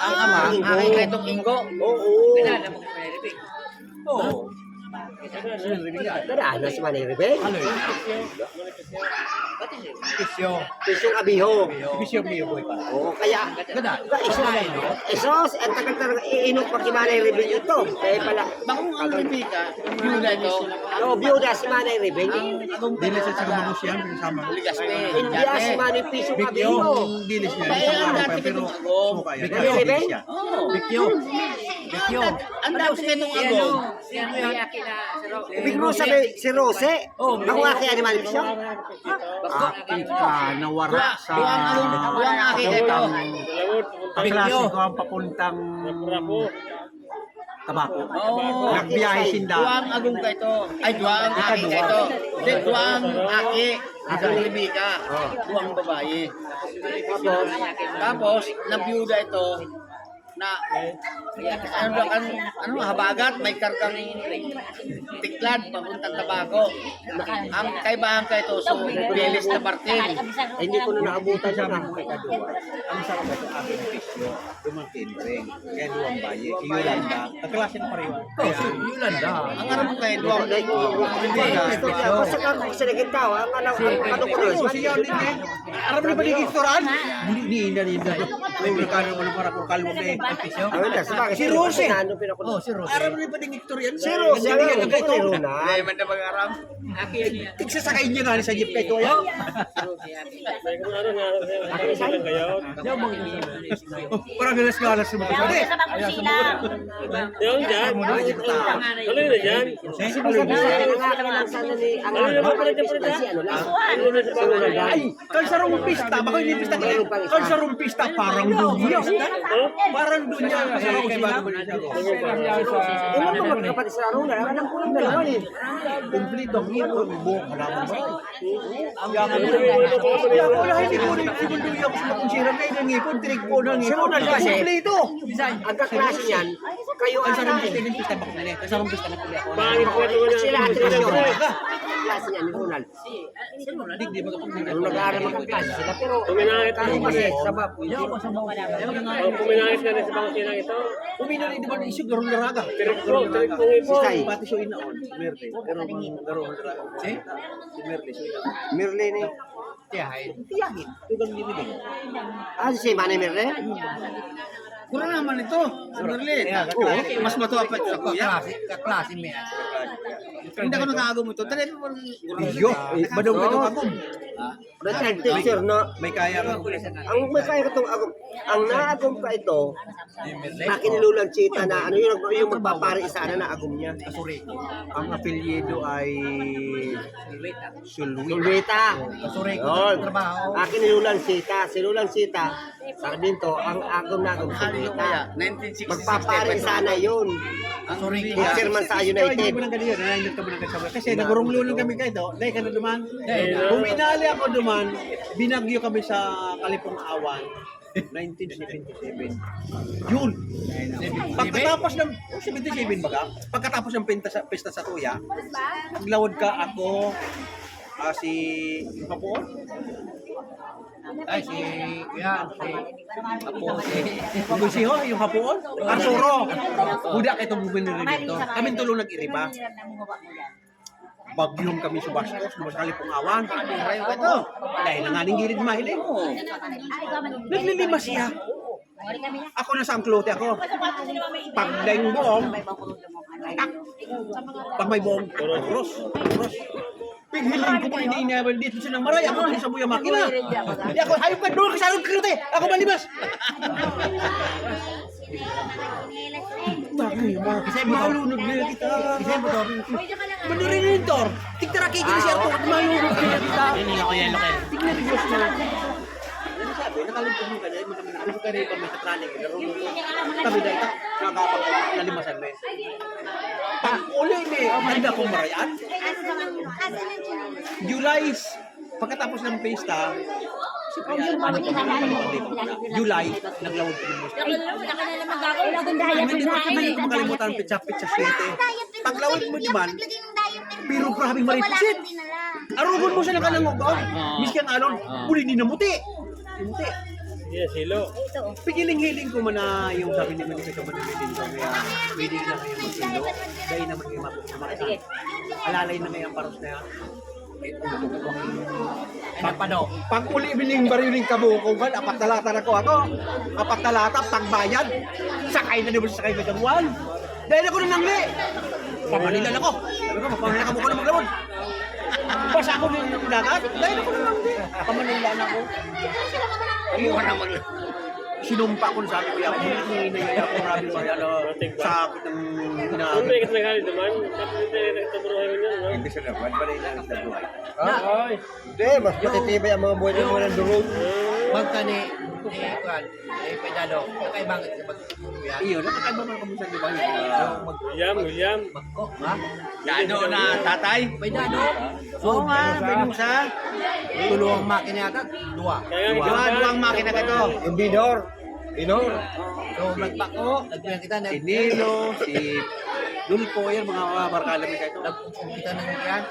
ang ama, ay kay itong Ingo. Oo. Kilala mo kay Ribig. Oo. Kadaan na si Manay Rebel. Ano yun? Pisyo. Pisyong Abiho. Pisyo Mio Boy pa. Oo, kaya Ganda. Isos, ang tagal iinok pa si Manay Rebel ito. Kaya pala, Bakong ang Ribika, Yula ito. biyuda si Manay Rebel. Dilis at saka mga siyang pinasama. Ligaspe. Hindi si Manay Pisyong Bikyo. Abiho. Ang dilis niya. Kaya ang dati Pero kitong agong. sumuka yan. Manay Rebel? Oo. Bikyo. Bikyo. Ang dati kitong agong. Ibig mo sabi si Rose? Ako nga kaya ni Manay Pisyong? Nawara sa... Buwang aki ito. Kaklase ko ang papuntang Tabako. Oo. Nagbiyahe sinda. Duwang agong ka ito. Ay, duwang aki ka ito. Hindi, duwang aki. Isang Ribika. Duwang babae. Tapos, nabiyuda ito na ano habagat may karkang tiklad papuntang Tabako. Ang kaibahan ka ito so bilis na parting. Hindi ko na naabutan Sabi na. mo ikaduwa, ang sarap ito aking pisyo, dumating ring, kaya duwang baye, Yolanda, kaklase ng pareho. Yolanda. Ang ano mo kayo duwang Basta ka kung sinagin tao, ang ano ko doon. Siya ulit eh. Aram na ba ni Gitoran? Hindi. May merkano mo na para kung kalmo na eh. Pisyo. Si Rose. Oh, Si Rose. Aram na ba ni Gitoran? Si Rose, ang Hindi ang ito. Ay, man na mag-aram. Tigsasakay niya na sa jeep kay Toya. Parang galas-galas sa mga sabi. Yung dyan. Ano yun dyan? Ay, kalsarong pista. Baka hindi pista kayo. Kalsarong pista. Parang dunya. Parang dunya. Kalsarong kay Bago Balisago. Ano ba magkapatid sa Aruna? Anak ko lang dalawa eh. Kumplito. Buong halaman ba? Ako lang hindi ko rin sinuduya ko sa makunsiran. Kaya nangipon, tinig po ng ngipon. Kumplito. Ang kaklase niyan, kayo ang Kalsarong pista. Yung pista ba ko nila? Kalsarong pista na puli ako. Pangit ko ito na. sila at Tresyon. Klase niyan ni Ronald. Di ba ito Nung nag-aaral magkaklase sila, pero Puminahit kasi ako kasi kasi. sa babo. Puminahit ka rin sa bangkina ito. Umino rin di ba isyu garong laraga? Tirik ko ipon. Sisay. Pati siya inaon, Merde. Pero ang garong laraga. Si Merde siya. Mirle ni. Tiyahin. Tugang nilibig. Si Manay Mirle? Kura naman ito. Sa Berlin. Mas matuwa pa ito sa kuya. Kaklase mo yan. Hindi ako nag-aagom ito. Dali mo Iyo, badong badong ako. Retired teacher na. May kaya ka. Ang may kaya itong agom. Ang naagom ka ito, akin nilulang chita na ano yung magpapari sana na agom niya. Kasuri. Ang apelyido ay Sulwita. Sulwita. Kasuri ko Yun. ng trabaho. Akin nilulang chita. Sinulang chita. Sardiento, ang agom na agom Sulwita. 1966. Magpapari sana yun. Kasuri Teacher man sa Hindi United. mo nang ganyan. Nanainit ka mo ng kasama. Kasi nagurong-lulong kami kayo. Dahil ka na duman. Buminali ako duman. Binagyo kami sa Kalipong Awan. 1977. Yun. Pagkatapos ng 77 baga, pagkatapos ng pista sa Tuya, naglawad ka ako si Hapon. Ay, si Busiho, yung Hapon. Arturo. Buda kayo itong gubernador dito. Kami tulong nag-iriba. Bagyong kami sa Bastos, lumas Kalipong Awan. Rayo ka ito. Dahil na nga ning gilid mahiling. Naglilima siya. Ako na sa angklote ako. Pag daing buong, pag may buong, cross. Pighiling ko pa iniinabal dito sa nang maray. Ako sa buya makina. Di ako, hayop ka doon, kasarong klote. Ako malibas. Bakit ba? Kasi malunod na kita. Kasi ba ito? Manurin yung tor. Tigtara kay gini siya ito. Malunod na kita. Hindi ako yelo kayo. Tignan yung Diyos na. Ano sabi? Nakalimpan mo ka na. Ano ka rin kami sa traning. Kami dahil ka. Nakakapag nalimasan mo eh. Pag uli ni, handa kong marayan. July, pagkatapos ng pesta, July, naglawag ko ng musta. Hindi ko makalimutan ang pizza 7. Paglawag mo naman, pero grabing maripisit. Arugon mo siya ng kanang ugaw. Miski ang alon, uli ni namuti. Muti. Yan, silo. Pigiling-hiling ko man na yung sabi ni Manisa sa manilin ko. Kaya pwede na kayo magsilo. Dahil naman kayo makita. Alalay na ngayon paros na yan. Pag uli biling bariling kabukungan, apat na lata na ko ako. Apat na lata, pagbayad. Sakay na naman sakay na kamuan. Dahil ako nang nangli. Pamanilan ako. Sabi ko, mapamanilan ka mo ko na maglamon. Basta ako nang dagat. Dahil ako nang nangli. Pamanilan ako. Ayun naman. Sinumpa ko sabi ko, ako hinay ako marami sa sakit ng Kung may kita naghalit naman, tapos hindi na nagtaburuhay mo yan, no? Hindi siya naman, bali na ang dabuhay. Ay, Hindi, mas matitibay ang mga buhay ng mga nandurog. Magkani, kuan, pedado, nakaibang sa pagkuyan. iyo, nakakaiba man kami sa di ba? William. Magko, ha? Dado na tatay. Pedado. Oo nga, pinusa. Tulong makina yata, dua. Kaya nga, Duwang makina ka to. Yung binor. Binor. So, nagpako, nagbilang kita, Si Nilo, si Dulpo, yan mga barkala mo kayo. nagpupong kita ng yan.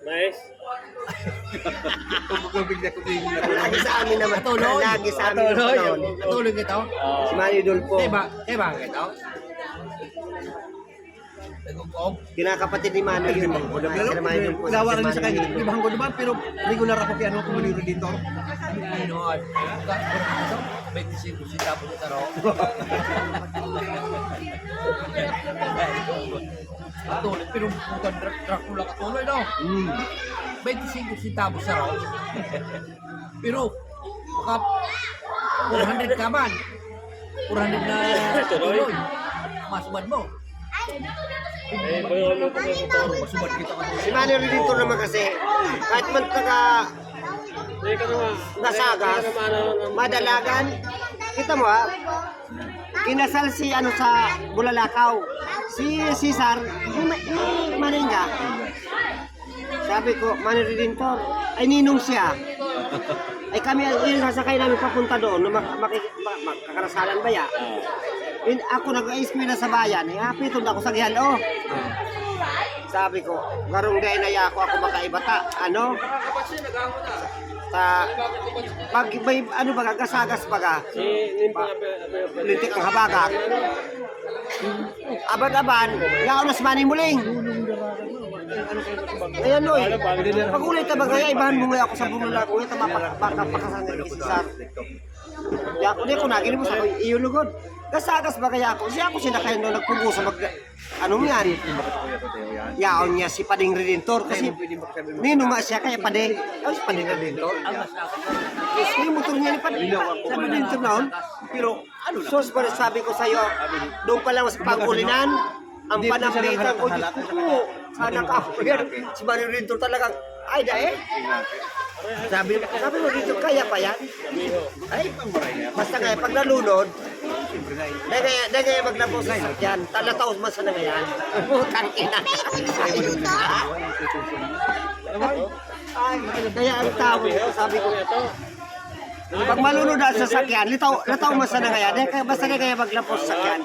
nice. Kung na kumingin na Lagi sa amin naman. Patuloy. Lagi sa amin naman. Katulog kita. Si Manny Dulpo. Kaya ba kita? Nagugog. Kinakapatid ni Manny yun. Si Manny Dulpo. Gawa rin sa kanya, di ba hanggo naman, pero regular ako kaya ano kung maniro dito. Pinoy. 25 centavos sa taro. Katulog, pero bukan Dracula katulog, no? 25 centavos sa taro. Pero, baka 400 ka man. 400 na tuloy. Masubad mo. Eh, bayo mo pa sa toro. Masubad kita ka. Si Manny dito naman kasi, kahit man taga Hindi ka naman. nasagas, madalagan. Kita mo ha, kinasal si ano sa Bulalakaw. Si Cesar, yung Maninga. Sabi ko, Manny Redentor, ay ninong siya. Ay kami, yung sasakay namin papunta doon, na makakarasalan ba ya? Ako nag-eskwela sa bayan, hapitod ako sa Gihalo. Sabi ko, garong day na ya ako makaibata. Ano? Pag may ano ba, gasagas baga, lintik ang habagak. Abad-aban, yaon na si Manny Muling. Ayan oy, pag ulit ka bagay, ibahan mo nga ako sa bumula ko, ito mapakasan ng isisar. Di ako nagin mo sa ko, iyon lugod. Gasagas ba kaya ako? Siya ako sinakayin doon, nagpugusa mag... Ano nga rin? Yaon niya si Pading Redentor kasi ninuma siya kaya Pading. Ano si Pading Redentor? Yes, yung motor niya ni Pading. Sa Redentor noon. Pero ano na? So, sabi ko sa'yo, doon pa lang sa pangkulinan, ang panambitan ko, Diyos ko, sana ka ako. Si Pading Redentor talagang, ay dahil. Sabi mo dito, kaya pa yan? Ay, basta nga, pag nalunod, dahil maglabos sa sakyan, talataos man sa nangayan. Putang ina. Ay, kaya ang tao, sabi ko, pag malunod na sa sakyan, lataw man sa nangayan, kaya basta kaya maglabos sa sakyan.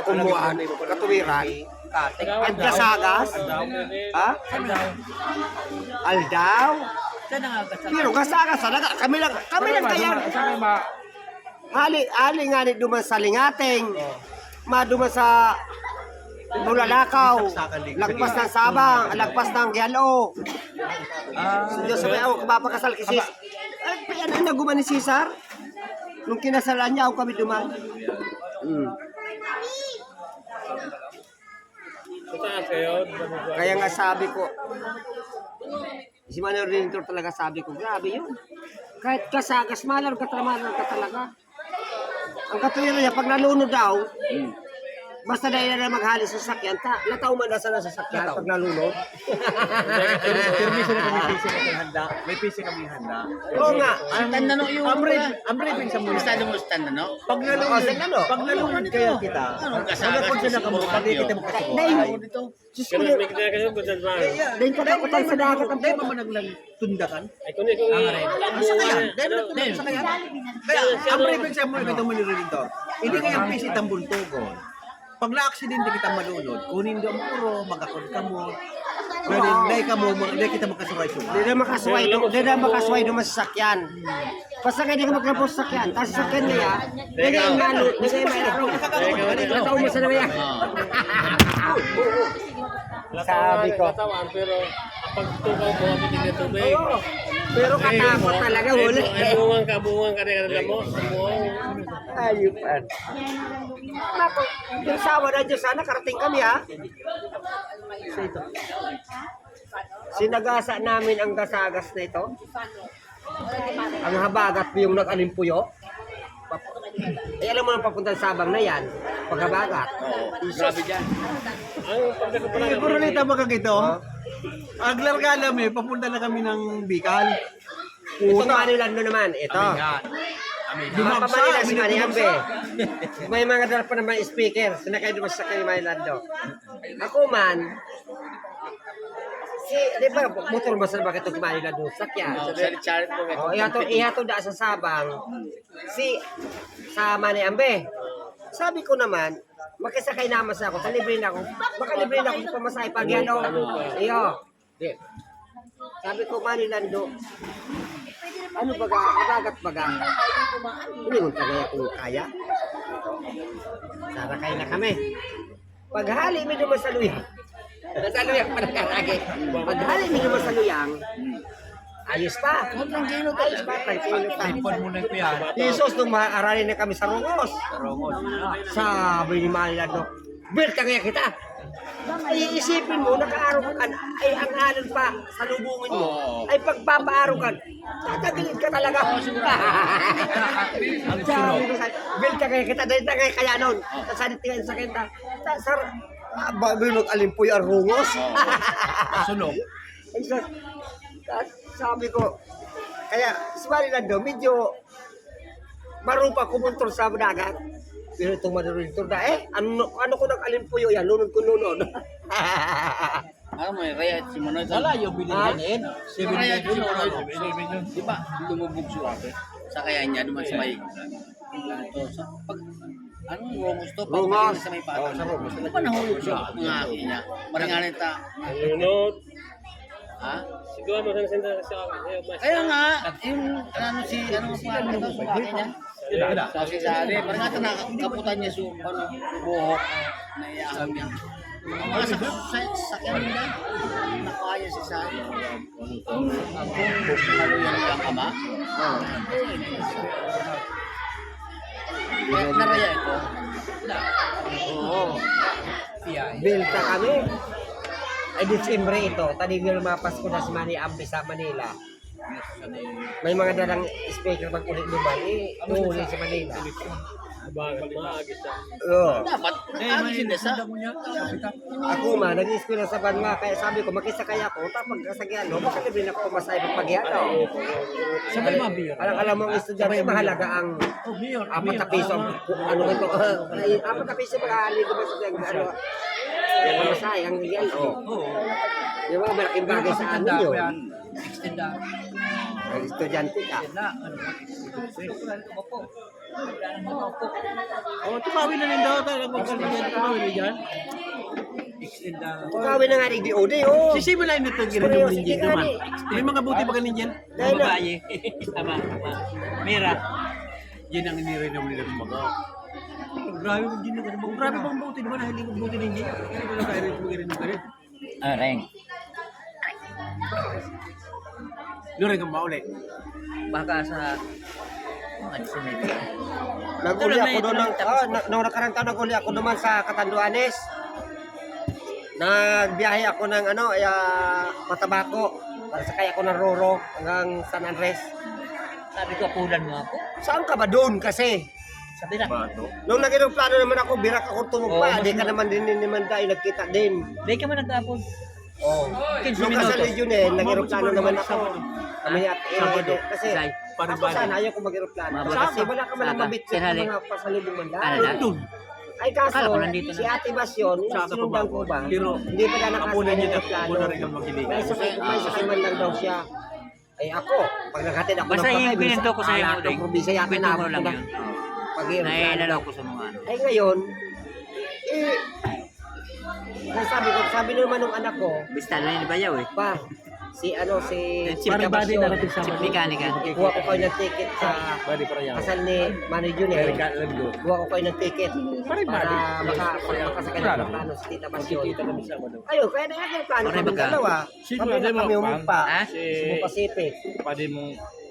Kumuhaan, katuwiran, at kasagas, ha? Aldaw? Pero kasagas talaga, kami lang kaya. Ali nga ni duman sa Lingateng, maduman sa Bulalakaw, lagpas ng Sabang, lagpas ng Gihalo. So Diyos sabay ako, kapapakasal kay Sis. Ay, ano naguman ni Cesar? Nung kinasalan niya, ako kami duman. Saan kayo? Kaya nga sabi ko, si Manny Redentor talaga sabi ko, grabe yun. Kahit kasagas, malar ka talaga. Ang katuwiran niya, pag nalunod daw, basta dahil na maghali sa sakyan, lataw man na sa sakyan pag nalunod. Permission na kami PC kami handa. May PC kami handa. Oo nga. Stand na no yung... Ang briefing sa muna. Estado mo stand na no? Pag nalunod kaya kita, hanggang kung sila kamo, pag di kita makasubukan. Diyos ko, Pero may kita kayo, busan ba? dahil katakutan sa dagat ang Dahil pa man nagtundakan. Ay, kung Sa kaya, dahil nagtundakan sa kaya. Kaya, ang briefing sa muna, itong manirito. Hindi kaya PC tambuntogon. Pag na-aksidente kita malunod, kunin doon puro, magkakod ka mo. Dahil kita makasuray-suray. Di na makasway naman sa sakyan. Basta kaya di ka maglapo sa sakyan. Tapos sa sakyan niya, di ka yung malo, di ka yung mayroon. Nataon mo sa naman yan. Sabi ko. Katawan, pero pag tukaw mo, pinig na tubig. Oo. Pero katakot talaga, huli. Bungang ka rin ka mo. Ayupan. Nako, yung sawa na Diyos, sana karating kami ha. Sinagasa namin ang gasagas na ito. Ang habagat yung nag-alimpuyo. Eh, alam mo nang papuntang Sabang na yan, paghabagat. Grabe dyan. Puro nita makakito. Aglargala may papunta na kami ng Bicol. Ito Manilando naman, ito. Mga Manila si Mariambe. May mga dala pa naman speaker. Sinakay naman sa kay Manilando. Ako man, di ba, motor ba sa bakit ito Manilando? Sakyan. Sa Richard mo. Oh, ihato da sa Sabang sa Maniambe. Sabi ko naman, makisakay naman sa ako, talibre na ako. Makalibre na ako sa pamasahe pag yan o. Iyo. Sabi ko, Manilando, ano baga, abagat baga. Hindi mo tagay kung kaya. Sarakay na kami. Paghali mi naman sa luyang. Sa luyang pa nagkaragi. Paghali mi naman sa luyang, ayos pa. Tranquilo pa. Ipon mo na yung piyan. Isos, nung maaaralin na kami sa Rongos. Sabi ni Manilando, Bert, kaya kita. Ay, isipin mo, nakaaraw ka, ay ang alon pa sa lubungin mo, ay pagpapaaraw ka, tatagilid ka talaga. Sabi ko sa'yo, Bert, kaya kita, dahil na kaya nun. Sasanit ka sa kita. Sir, bilog alimpoy ang Rongos. Sunog. Sabi ko, kaya si Manilando, medyo marupa kumontor sa dagat. Pero itong manurintor na, ano ko nag-alimpuyo yan, lunod ko lunod. Ano mo yung Raya at Simonod? Wala yung binigyan eh. Raya at Simonod. Di ba? Lumubog siya ako. Sa kaya niya, naman sa may... Ito, sa pag... Anong Rongos to? Pag Rongos. sa may patan. Di ba nahulog siya? Mga akin niya. Maringanin ta. Lunod. Ha? Siguro mo sa senda sa Kaya nga, yung ano si pa ito sa akin niya. Sabi sa ali, parang nga nakaputan niya sa ano, buhok. Naiyakan niya. Mga sa sakyan nila, nakaya si Sari. Kung maluyan ka ama, naraya ito. Oo. Bilta kami. Ay, Disyembre ito. Tadi nga lumapas ko na si Maniambe sa Manila. May mga dalang speaker pag ulit naman. Tuhuli sa Manila. bagat maagis siya. Oo. Dapat, ano sila sa... Ako man, nag-eskwela sa Banwa, kaya sabi ko, makisakay ako, tapos kasagyan, no, makalibre na ako masay pagpagyan, no. Sabay mga biyor. Alam mo, ang estudyante, mahalaga ang Oh, biyor. 4 na piso, ano ito, 4 na piso, makahaligo ba sa ano, masay, ang yan, oh. Di ba, malaking bagay sa amin yun. Extend na. Ang estudyante ka. Oh, tumawin na rin daw talaga magkaliyan. Tumawin na dyan. Extend na. Kawin na nga rin DOD, oh. Sisimulain na ito ginanong ninjin naman. May mga buti pa ka ninjin. Dahil na, Babae. Tama. Mira. Yan ang inirenom nila ng mga. Grabe mong din na ganun. Grabe mong buti naman. Nahiling mong buti ninjin. Kaya ko lang kaya rin mag-irinom ka rin. Reng. Luring kang mauli. Baka sa... Ano sa media? nag-uli ako doon ng, nung nakarang taon, nag-uli ako naman sa Catanduanes. Nagbiyahe ako ng Cotabato. Para sakay ako ng Roro hanggang San Andres. Sabi ko, pulan mo ako. Saan ka ba doon kasi? Sabi na. Nung nag-plano naman ako, birak ako tumugpa. Di ka naman din naman tayo nagkita din. Di ka man nagkapon. Oh. 15 Nung minutos. kasal yun nag-aeroplano naman ako. Kami kasi ako sana ayaw ko mag-aeroplano. Kasi wala ka malang mabitsit ng mga pasalubong man lang. Doon. Ay kaso, Akala ko nandito na. si Ate Bas yun, sinundan ko ba? Pero, Hindi pa na nakasal ng aeroplano. Ako na rin ang magilig. May sakay man lang daw siya. Ay ako, pag naghatid ako Basta yung pinento ko sa iyo, ng probinsya yata Pinento na ko lang yun. pag-aeroplano. Nailalaw ko sa mga ano. Ay ngayon, Sabi naman nung anak ko, Bista na yun bayaw eh. pa, si Chip Cabasyon, Chip mechanic. kuha ko kayo ng ticket sa kasal ni Manny Junior. Kuha ko kayo ng ticket para makasakay ng plano si Tita Basyon. Ayun, kaya na yung plano kami dalawa. Kami na kami umumpa. Ha? Cebu Pacific.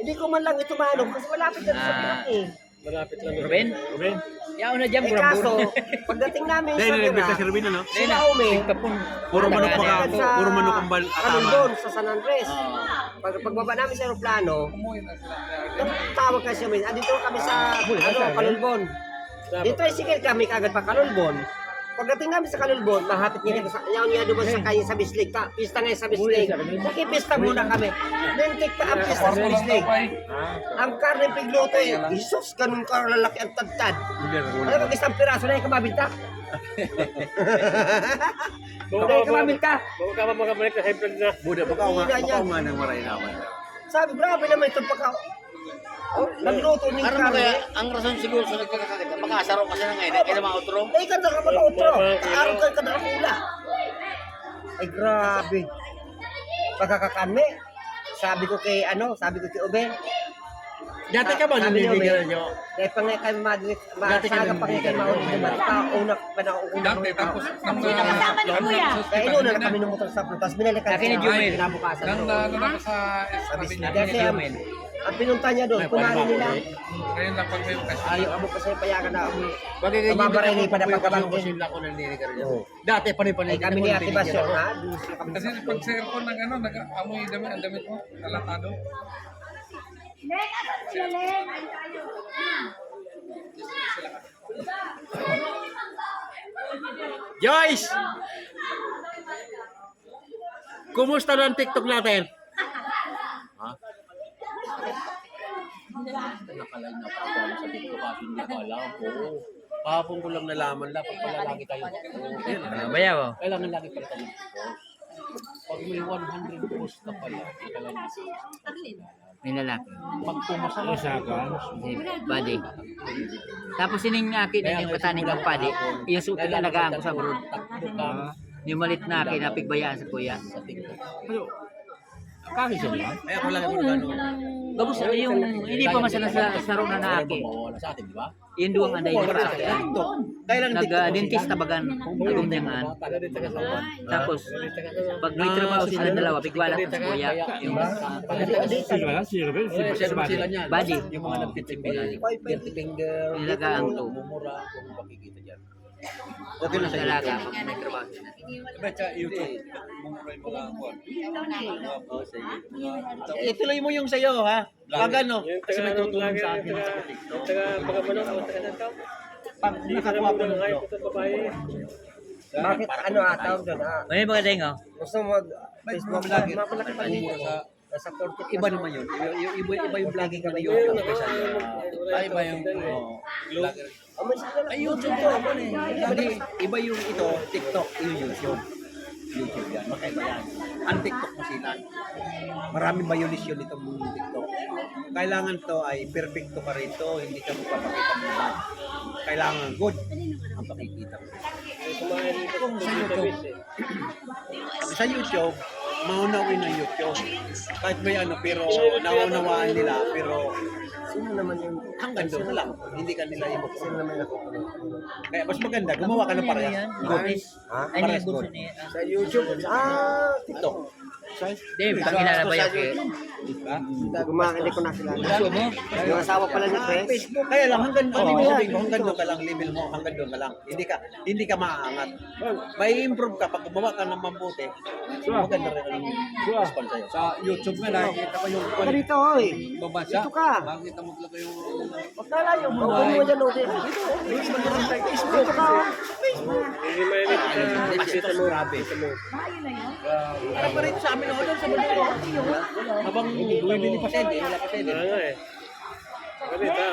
Hindi ko man lang ito maano kasi malapit na sa Pinak eh. Malapit lang. Ruben? Yaw na dyan, Kaso, pagdating namin sa Pinak, Ruben, ano? sila umi, Puro manok ang Kalundon sa San Andres. Pagbaba namin sa aeroplano, tawag kasi kami, dito kami sa Kalundon. Dito ay sige kami kagad pa Kalundon. Pagdating namin sa Kalundon, mahapit niya niya doon sa kaya sa Bislig. Pista ngayon sa Bislig. Nakipista muna kami. Lentik pa ang pista sa Bislig. Ang karne pigluto eh. Jesus, ganun ka lalaki ang tadtad. Ano kung isang piraso na yung kamabinta? Kaya kamabinta. Bago ka makabalik na high blood na. Buda, baka nga nang maray naman. Sabi, grabe naman itong pagka... Nagluto ng Ano kaya, karne. ang rason siguro sa nagpagkakakita, makasaro kasi na ngayon, kaya mga utro. Ay, ganda ka pala utro. Araw ka na hula. Ay, grabe. Pagkakakanme. Sabi ko kay Ube. Dati ka ba naniligaran nyo? Dahil pa nga kayo masaga pa nga kayo maunod naman. Una pa na una. Tapos Kasama ni Kuya. Kaya inuna na kami ng motor sa prutas. Binalikan Akin ni Jumel. Kinabukasan. nang na sa Kasi ang pinunta niya doon, kumarin nila. ngayon lang pag may okasyon. Ayaw amo kasi payagan na amo. Bagay Mababaray ni pada pagkabang kasi din. ako naniligaran nyo. Dati pa Ay kami ni Ate Basyon ha. Doon sila kami. Kasi pag sa aircon ng ano, nag-amoy damit, ang damit mo, talatado. Joyce! Kumusta na ang TikTok natin? Ha? Nakalain na pa ako sa TikTok kasi hindi ko alam po. Kahapon ko lang nalaman na pag pala lagi tayo. Bayaw oh. Kailangan lagi pala tayo post. Pag may 100 post na pala, kailangan May lalaki. pag pumasama sa akin, Si Buddy. Tapos sining akin yung kataning ng Buddy, yung suti na alagaan ko sa brood. Yung malit na akin, napigbayaan sa kuya. kami siya lang. Kaya ako lang yung Gabos yung hindi pa masala sa saro na naaki. mawawala sa atin, di ba? Yung duwang anday na sa akin. Kailan Nag-dentist tabagan, nagumyangan. Tapos, pag may trabaho sila dalawa, bigwala sa kuya. Yung sila niya. Buddy. Yung mga nagtitimbilan. Dirty finger. Nilagaan to. Mumura kung makikita dyan. Okay na sa dalaga pag may trabaho sila. Ituloy mo yung sayo, ha? Pag ano, Yung kasi may tutulong sa akin. Yung taga Pagkamanok, ang taga Santaw. Pag Hindi ka nakakuha naman ko ng ngayon sa babae. Bakit ano tawag doon ha? May mga ding oh. Gusto mo Facebook mapalaki pa dito sa 40 Iba naman yun. Iba yung vlogging kami yun. Ay, iba yung vlogger. Ay, YouTube to. Iba yung ito, TikTok, yung YouTube. YouTube yan, makaiba yan. Ang TikTok masinan. Maraming violation itong TikTok. Kailangan to ay perfecto ka rito, hindi ka magpapakita mo lahat. Kailangan good ang pakikita mo. Kung sa YouTube, maunawin ng YouTube. Kahit may ano, pero naunawaan nila, pero Sino naman yung hanggang doon na lang. Hindi ka nila ibig. sino naman ako? Kaya mas maganda, gumawa ka ng parehas. Good. Ha? Ay, niya bulso niya. Sa YouTube. TikTok. Dave, pakilala ba yung kay? Hindi ko na kilala. Yung asawa pala ni Chris. Facebook. Kaya lang hanggang hanggang doon ka lang, level mo, hanggang doon ka lang. Hindi ka maaangat. May improve ka pag gumawa ka ng mabuti. Maganda rin ang response sa'yo. Sa YouTube nga nakikita ko yung Ka dito, hoy. babansa. Dito ka. Makikita mo talaga yung Huwag na layo mo. Huwag mo dyan, Lodi. Dito ka. Hindi mainit sa nakita mo. Grabe. Para pa rin sa amin ako doon sa Manila. Habang bumibili pa sende, wala pa sende. Wala nga eh. Ganit ha.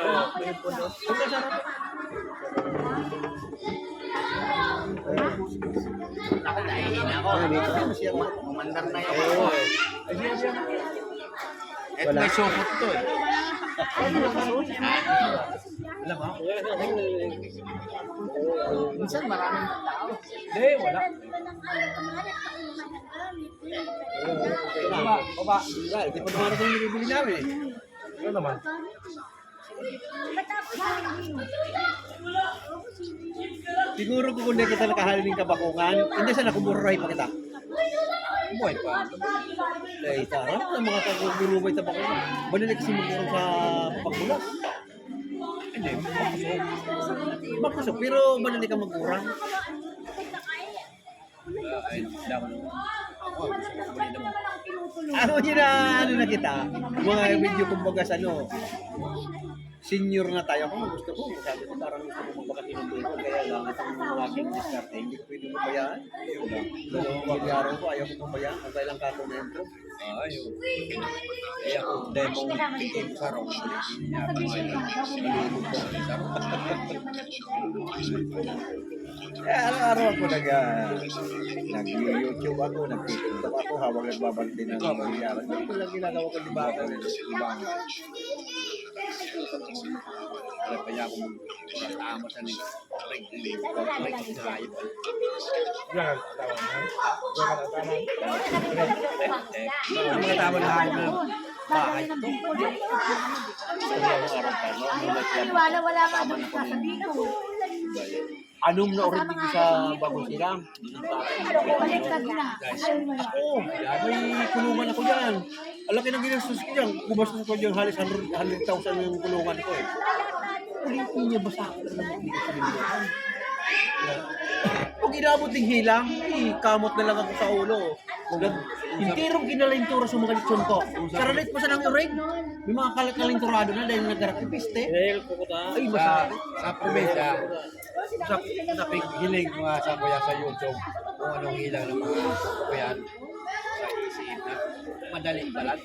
Umandar na yun. Ito may sopot to eh. Alam mo? Minsan maraming tao. Hindi, wala. Baba. Wala, hindi pa naman ito yung binibili namin eh. Ano naman? Siguro kung hindi kita nakahalin ng kabakungan, hindi sana kumuraray pa kita. Buhay pa. Dahil sarap ng mga kagurumay sa bakungan. Balilik kasi magurong sa pagbulas. Hindi, makusok. Makusok, pero balilik ka magurang. Ay, dapat. Ako, gusto ko balik naman. Ako yun na, ano na kita, mga video kumbaga sa ano, senior na tayo. Ako gusto ko, sabi ko parang gusto ko magbakasin ng ko, kaya lang itong aking diskarte, hindi ko pwede mabayaan. Dalawang magyaro ko, ayaw ko mabayaan, ang kailang kato na ito. Ayaw. Eh ako, dahil mong pitin sa raw, hindi niya pa araw-araw ako nag-YouTube ako, nag-TikTok ako, habang nagbabante ng nangyayari. Ito lang ginagawa ko, di ba? Kaya kaya ako magkasama sa mga tama na bahay ito. Wala ka doon sasabihin ko. Anong na orin dito sa bagong silang? Baliktad na. Oo, may kulungan ako dyan. Alaki ng ginastos ko dyan. Gumastos ko dyan halos 100,000 yung kulungan ko eh. Ulitin niya basta ako lang dito sa binigyan. Pag inabot ng hilang, kamot na lang ako sa ulo. Hintirong ginalintura sa mga litsyon ko. Karalit pa sa nang urig. May mga kalinturado na dahil nagkarak ng piste. Ay, masakit. Sa probinsya, sa hiling mga sa kuya sa YouTube, kung anong hilang ng mga kuya sa isip, madali balat.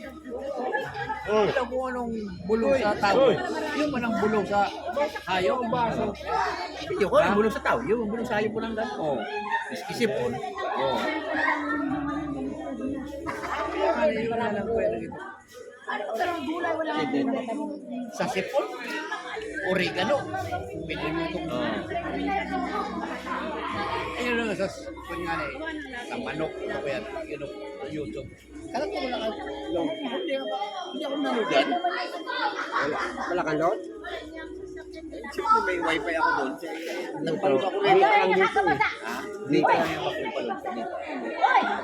Alam kung anong bulong sa tao, yung manang bulong sa hayop. Yung ko, ang bulong sa tao, yung bulong sa hayop po lang dahil. Oo. Isip-isipon. Oo. Wala lang po yan ito. Sa sipon, oregano. Pinimutong. Ayun lang sa kunyari, sa manok, ako yan, YouTube. Kala ko wala ka, hindi ako nanood yan. Wala kang doon? Siyempre may wifi ako doon. Nagpalog ako rin. Hindi ka lang dito eh. Hindi ka lang yung magpalog ka dito.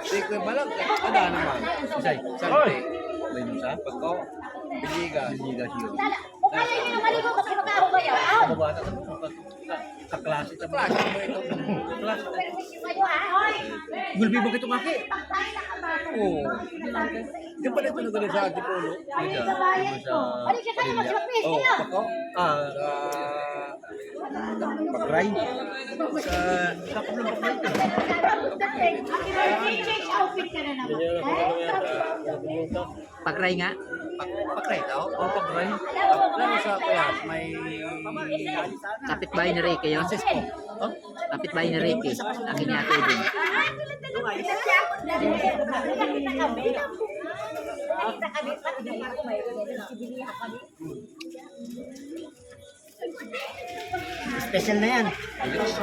Hindi ko yung balag. Ada naman. Isay. Sante. May nusa. Pagko. Biliga. Biliga siya. O kaya hindi na maligo kasi mag-aho kayo. Kababata sa klase. Sa klase mo ito. Klase. Kayo ha? Gulbi ba ito maki? Oo. Di ba ito na ganun sa Antipolo? Ay, kabayan ko. Balik ka kayo mag-lapis. Oo. Ano? Pagko. Pagray. Sa kapulong pagray. Change outfit ka na naman. Pagray nga. Pagray daw? Oo, pagray. Lalo sa kaya may... Kapitbahay ni Ricky yun. Kapitbahay ni Ricky. Akin ni Ate Edwin. Special na yan.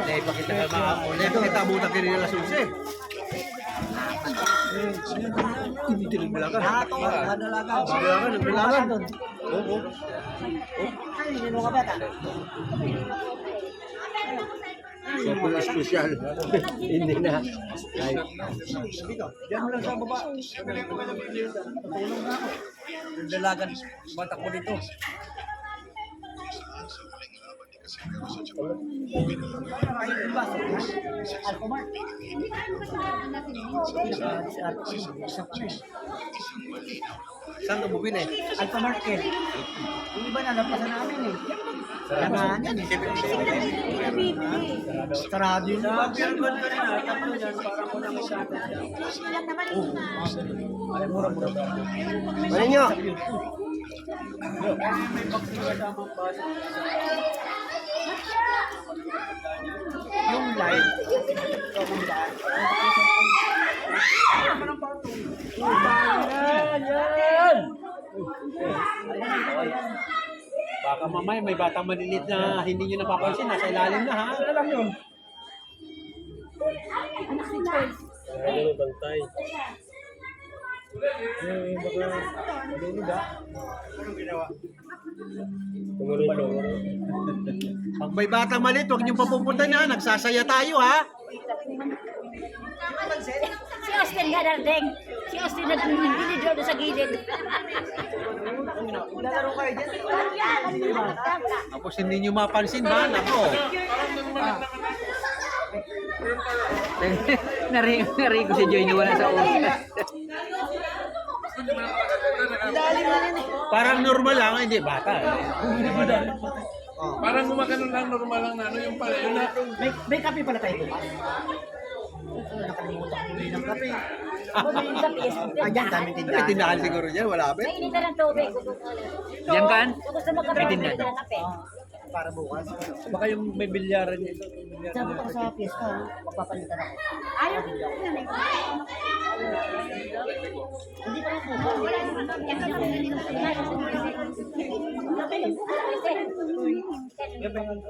Dahil pakita ka makakul. Dahil pakita abutan ka rin nila susi. Hindi tilig bilagan. Hadalagan. Bilagan, nagbilagan. Oo. Hindi mo ka bata. Super special. Hindi na. Ay. Diyan mo lang sa baba. Dalagan. Batak mo dito. Saan ka bumili? Alpha Market. Yung iba na napasan namin eh. Lamaan yan eh. Sarado yun. Ano nyo? Yung live. Yan! Baka mamaya may batang maliliit na hindi nyo napapansin, nasa ilalim na ha. Ano lang yun? Anak ni Joyce. Ano bantay? Tumulong. Pag may batang maliit, huwag nyo papupuntan ha. Nagsasaya tayo ha. Si Austin nga dardeng. Si Austin na hindi doon sa gilid. Lalaro kayo dyan. Tapos hindi nyo mapansin ha. Nako. Nari ko si Joy na wala sa ulo. Parang normal lang, hindi bata. Parang gumagano lang, normal lang na ano yung pala. Yun na. May kape pala tayo doon. Nakalimutan ko din ng kape. Ayan, dami May tindahan. tindahan siguro dyan, wala ba? May initan ng tubig. Yan kan? Kung gusto mo kape, May tindahan. initan ng kape. Para bukas. Baka yung may bilyaran dito. Sabi ko sa piyesta, magpapalitan ako. Ayaw. Hindi pa rin po. Wala naman. Ito na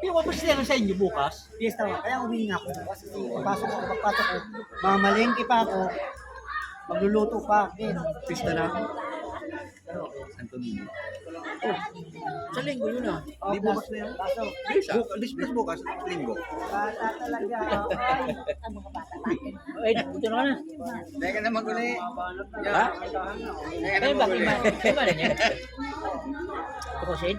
Yung kapasya sa inyo bukas. Piyesta nga, kaya humingi ako. Kasi pagpasok ko, mamalengke pa ako. Magluluto pa. Pista na. Santo Niño. Sa linggo yun ah. Di bukas na yun. Pasok. Bukas bukas, linggo. Bata talaga. Ay, ito na na. Dahil ka na maguli. Ha? Ay, bakit ba? Ay, ba niya? Tukusin?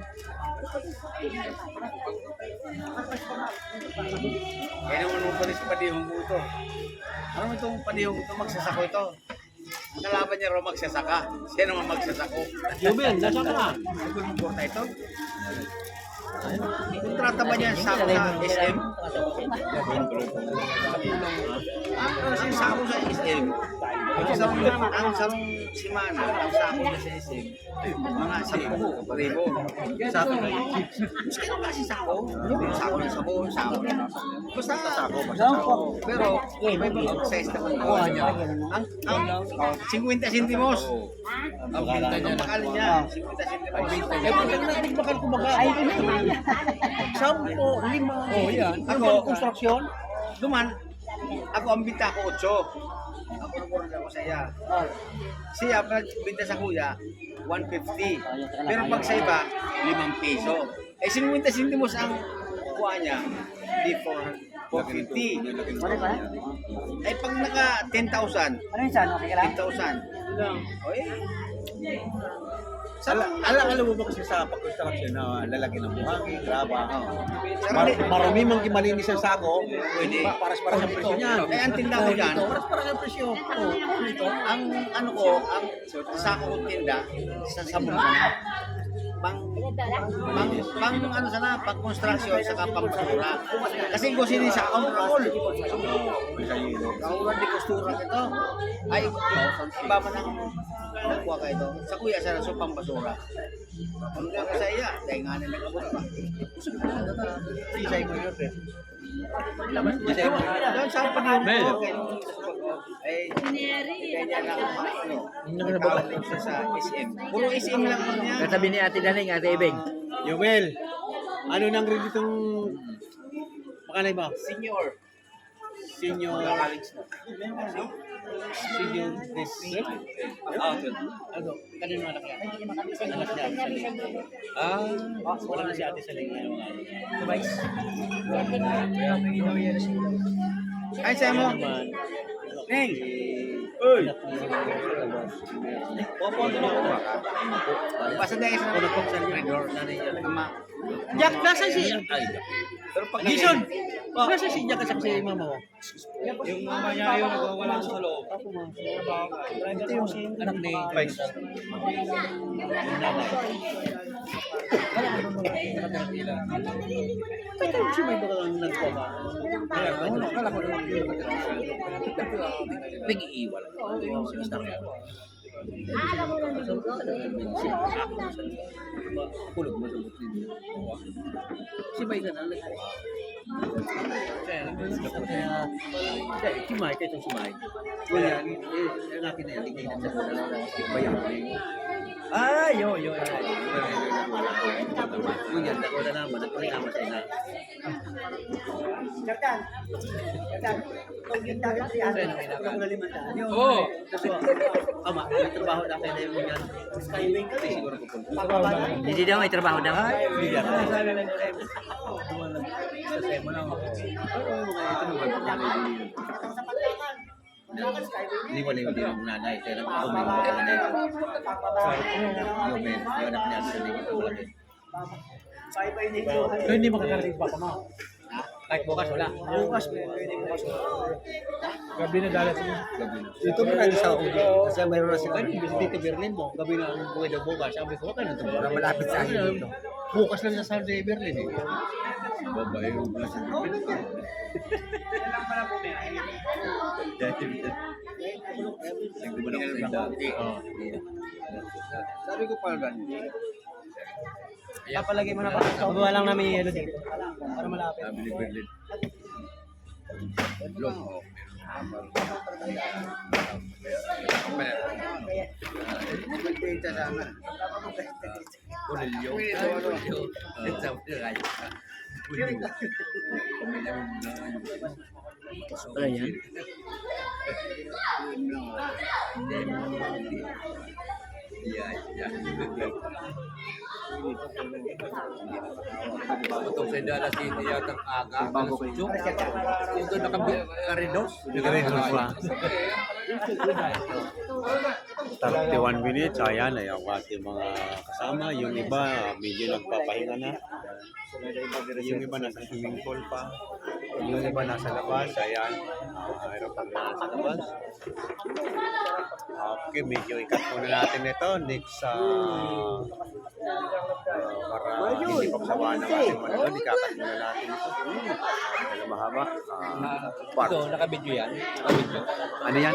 Kaya naman nung panis padihong mo ito. Ano itong padihong ito? Magsasako ito. Ang kalaban niya raw magsasaka. Siya naman magsasako. Yumel, nasa ka na? Siguro porta ito. Kontrata ba niya sa SM? Ang sako sa SM. Ang sarong simana, ang sako na sa SM. Mga 10,000. Sako. Mas kaya kasi sako. Sako ng sabon, sako. Basta sako. Pero may mga size naman kuha niya. Ang 50 centimos. Ang binta niya. Bakal niya. 50 centimos. Eh, pag nagbakal kumaga. Ay, 10, 5. Oh, yan. Ako, Konstruksyon. duman, ako ang binta ko 8. Ako nag-order ako sa iya. Siya, pag binta sa kuya, 150. Pero pag sa iba, 5 piso. Eh, 50 centimos ang kuha niya, di 450. Eh, pag naka 10,000, Ano yun saan? Okay ka lang? 10,000. O eh, Alam mo ba kasi sa pag-construction na lalaki ng buhangin, graba. Sarap. Marami mang kimalinis ang sako. Pwede. Paras-paras ang presyo niyan. Eh, ang tinda ko dyan, Paras-paras ang presyo. ang ano ko, ang sako kong tinda, sa sabon sana. Pang ano sana, pang construction, saka pang basura. Kasi gusto din sa akong roll. Kaulan di kostura ito. Ay, iba man ang nakuha ka ito. Sa kuya, sa raso pang basura. Pagkuha ka sa iya, dahil nga nila kabot pa. Isay mo yun, eh. Doon sa panahon ko, ay, ganyan lang ano, tawag siya sa SM. Puro SM lang po niya. Katabi ni Ate Daning, Ate Ibeng. Yumel, ano nang rin itong makanay mo? Senior. Senior this ano? Kanino anak yan? Anak niya. Wala na si Ate Saling. Vice. Ay, sa'yo mo. Neng. Uy. Basta dahil sa regular na niya. Ama. Jack, nasa si... Ay, Pero pag Gison! Nasa si Jack kasi si mama mo? Yung mama niya yun, nagwawala sa loob. Ito yung anak ni Vice. Ito si may baka nagpo ba? Kala ko naman yun. Nag-iiwal. Alam mo lang dito. Kulog mo sa butin. Si May ka na. Si May, kahit si May. Wala yan. Ang akin na yan. Ligay na sa bayan. Yo. Yun yan, ako na naman, ako rin naman sa'yo na. Jordan. Kung yung dagat yan, ako na 500. Oo. Ama, may trabaho na kayo na yung yan. Skyway kami. Siguro ko po. Hindi daw may trabaho daw. Hindi yan. Sa semo lang ako. Pero mga ito naman, Sa Pantangan. Pantangan, Skyway. hindi ko na yung nanay. Kaya lang ako may mga nanay. Yung men, yung anak niya, hindi ko tulad. Bye-bye na Pero hindi makakarating pa pa mo. Kahit bukas, wala. Bukas, pwede bukas. Gabi na dalat mo. Dito mo na sa Udi. Kasi mayroon na sila. Dito Berlin mo. Gabi na ang buhay na bukas. Sabi ko, okay na ito. Para malapit sa akin dito. Bukas lang sa Sunday Berlin eh. Babae yung bukas. Sabi ko pa gan. Papalagay mo na ba? Magawa lang namin yung yelo dito. Para malapit. Sabi ni Berlin. Long. Magpinta sana. Kulilyo. Sabi na kayo. Wala yan. Itong sa dala si yatang aga. Yung doon nakabikaridos. Bikaridos pa. 31 minutes, ayan, ay ang ating mga kasama. Yung iba, medyo nagpapahinga na. Yung iba nasa swimming pool pa. Yung iba nasa labas, ayan. Mayroon pa na nasa labas. Okay, medyo ikat muna natin ito. Next, para hindi pagsawaan ng ating manonood, ikakat muna natin ito. Mahaba. Ito, nakabidyo yan. Ano yan?